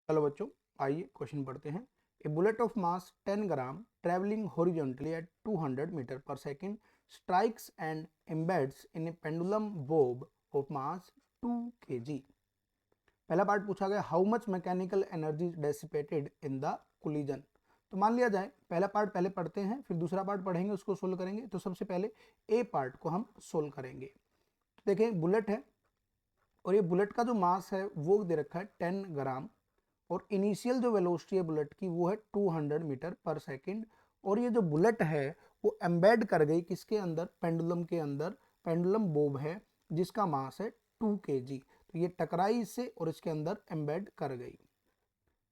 चलो बच्चों, आइए क्वेश्चन पढ़ते हैं। A bullet of mass 10 gram travelling horizontally at 200 metre per second strikes and embeds in a pendulum bob of mass 2 kg। पहला part पूछा गया, how much mechanical energy dissipated in the collision. तो मान लिया जाए पहला पार्ट पहले पढ़ते हैं, फिर दूसरा पार्ट पढ़ेंगे, उसको सोल्व करेंगे। तो सबसे पहले ए पार्ट को हम सोल्व करेंगे। तो देखें, बुलेट है और ये बुलेट का जो मास है वो दे रखा है 10 ग्राम और इनिशियल जो वेलोसिटी है बुलेट की वो है 200 मीटर पर सेकंड। और ये जो बुलेट है वो एम्बेड कर गई किसके अंदर, पेंडुलम के अंदर। पेंडुलम बोब है जिसका मास है 2 kg। तो ये टकराई इससे और इसके अंदर एम्बेड कर गई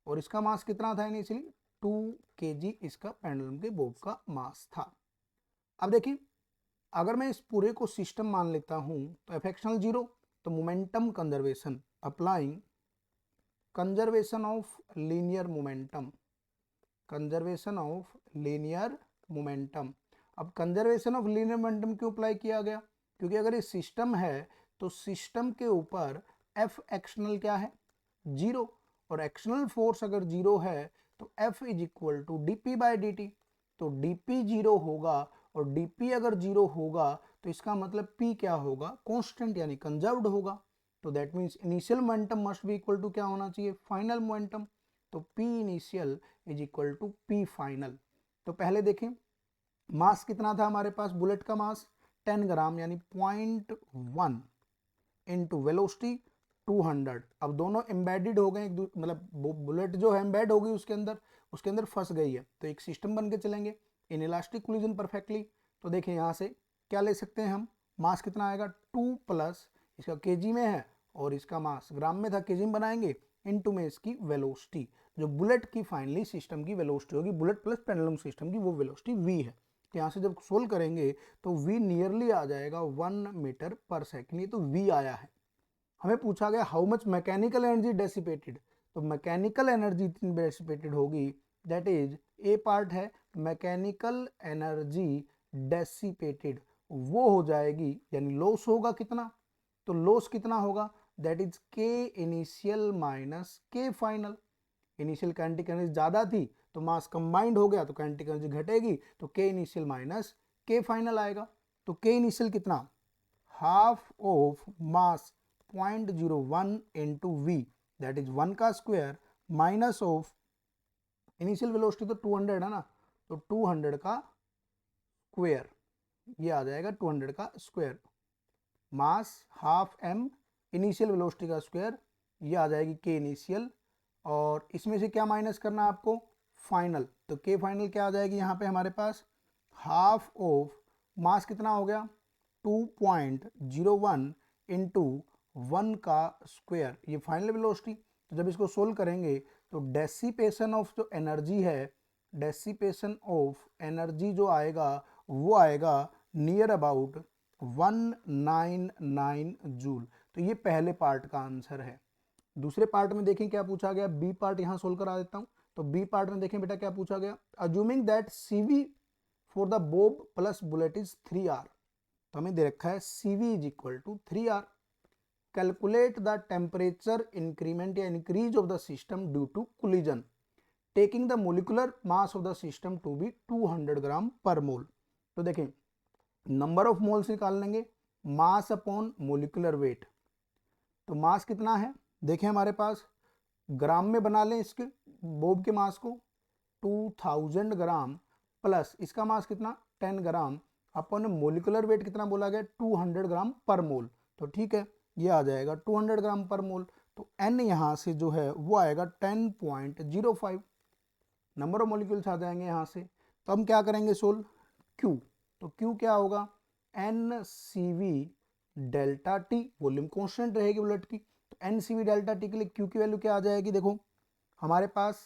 और इसका मास कितना था इनिशियली, 2 kg इसका पेंडुलम के बोब का मास था। अब देखिए, अगर मैं इस पूरे को सिस्टम मान लेता हूं तो एफ एक्सनल 0, तो momentum conservation applying conservation of linear momentum, conservation of linear momentum. अब कंजर्वेशन ऑफ लीनियर मोमेंटम क्यों अप्लाई किया गया, क्योंकि अगर ये सिस्टम है तो सिस्टम के ऊपर एफ एक्सटर्नल क्या है, 0, और एक्सटर्नल फोर्स अगर 0 है तो F is equal to D P by D T. तो डी पी 0 होगा और डी पी अगर 0 होगा तो इसका मतलब पी क्या होगा, कॉन्स्टेंट यानी कंजर्व्ड होगा। तो that means initial momentum must be equal to क्या होना चाहिए, फाइनल मोमेंटम। तो P initial is equal to P final. तो पहले देखें, मास कितना था हमारे पास, बुलेट का मास 10 ग्राम यानी 0.1 इंटू वेलोसिटी 200। अब दोनों एम्बेडेड हो गए, मतलब बुलेट जो है एम्बेड हो गई उसके अंदर फंस गई है, तो एक सिस्टम बन के चलेंगे इन इलास्टिक कोलिजन परफेक्टली। तो देखें यहाँ से क्या ले सकते हैं हम, मास कितना आएगा 2 प्लस इसका केजी में है और इसका मास ग्राम में था, केजी में बनाएंगे, इनटू में इसकी वेलोसिटी, जो बुलेट की फाइनली सिस्टम की वेलोसिटी होगी, बुलेट प्लस पेंडुलम सिस्टम की वो वेलोसिटी v है। तो यहाँ से जब सोल्व करेंगे तो v नियरली आ जाएगा 1 मीटर पर सेकेंड, ये तो v आया है। हमें पूछा गया how much mechanical energy dissipated, तो मैकेनिकल एनर्जी डेसिपेटेड होगी, दैट इज ए पार्ट है मैकेनिकल एनर्जी डेसिपेटेड, वो हो जाएगी यानी लॉस होगा कितना, तो लॉस कितना होगा, दैट इज के इनिशियल माइनस के फाइनल। इनिशियल काइनेटिक एनर्जी ज़्यादा थी तो मास कंबाइंड हो गया तो काइनेटिक एनर्जी घटेगी, तो के इनिशियल माइनस के फाइनल आएगा। तो के इनिशियल कितना, half of mass 0.01 into V, that is 1 का square minus of initial velocity तो 200 है ना, तो 200 का स्क्वायर, ये आ जाएगा 200 का स्क्वायर, मास हाफ एम इनिशियल वेलोसिटी का स्क्वायर, ये आ जाएगी के इनिशियल। और इसमें से क्या माइनस करना है आपको, फाइनल, तो के फाइनल क्या आ जाएगी यहाँ पे हमारे पास, हाफ ऑफ मास कितना हो गया 2.01 इंटू 1 का स्क्वायर, ये फाइनल वेलोसिटी। तो जब इसको सोल्व करेंगे तो डेसिपेशन ऑफ जो एनर्जी है, डेसिपेशन ऑफ एनर्जी जो आएगा वो आएगा नियर अबाउट 199 जूल। तो ये पहले पार्ट का आंसर है। दूसरे पार्ट में देखें क्या पूछा गया, बी पार्ट यहां सोल्व करा देता हूं। तो बी पार्ट में देखें बेटा क्या पूछा गया, assuming that CV for the bob plus bullet is 3R। तो हमें दे रखा है CV is equal to 3R। Calculate the temperature increment या increase of the system due to collision, taking the molecular mass of the system to be 200 gram per mole. तो देखें, number of moles निकाल लेंगे, mass upon molecular weight. तो मास कितना है, देखें हमारे पास ग्राम में बना लें इसके बोब के मास को, 2000 ग्राम प्लस इसका मास कितना 10 ग्राम अपॉन मोलिकुलर वेट कितना बोला गया 200 ग्राम पर मोल। तो ठीक है, ये आ जाएगा 200 ग्राम पर मोल। तो n यहाँ से जो है वो आएगा 10.05, नंबर ऑफ मॉलिक्यूल्स आ जाएंगे यहाँ से। तो हम क्या करेंगे सोल्व, Q, तो Q क्या होगा, N C V delta T, volume constant रहेगी बुलेट की, तो N C V delta T के लिए Q की वैल्यू क्या आ जाएगी, देखो हमारे पास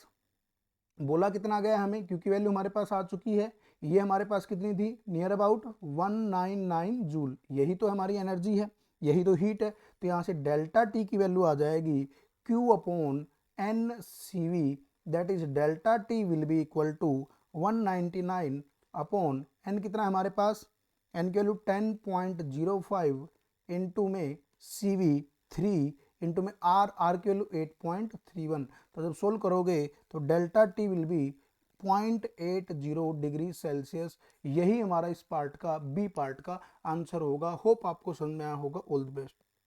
बोला कितना गया हमें, Q की वैल्यू हमारे पास आ चुकी है, ये हमारे पास कितनी थी, नियर अबाउट 199 जूल, यही तो हमारी एनर्जी है, यही तो हीट है। तो यहाँ से डेल्टा टी की वैल्यू आ जाएगी Q upon N C V, that is delta T will be equal to 199 upon N कितना है हमारे पास, एन की वैल्यू 10.05 इंटू में सी वी 3, इंटू में आर की वैल्यू 8.31, तो जब सोल्व करोगे तो delta T will be 0.80 degree Celsius. यही हमारा इस पार्ट का बी पार्ट का आंसर होगा। होप आपको समझ में आया होगा। All the best.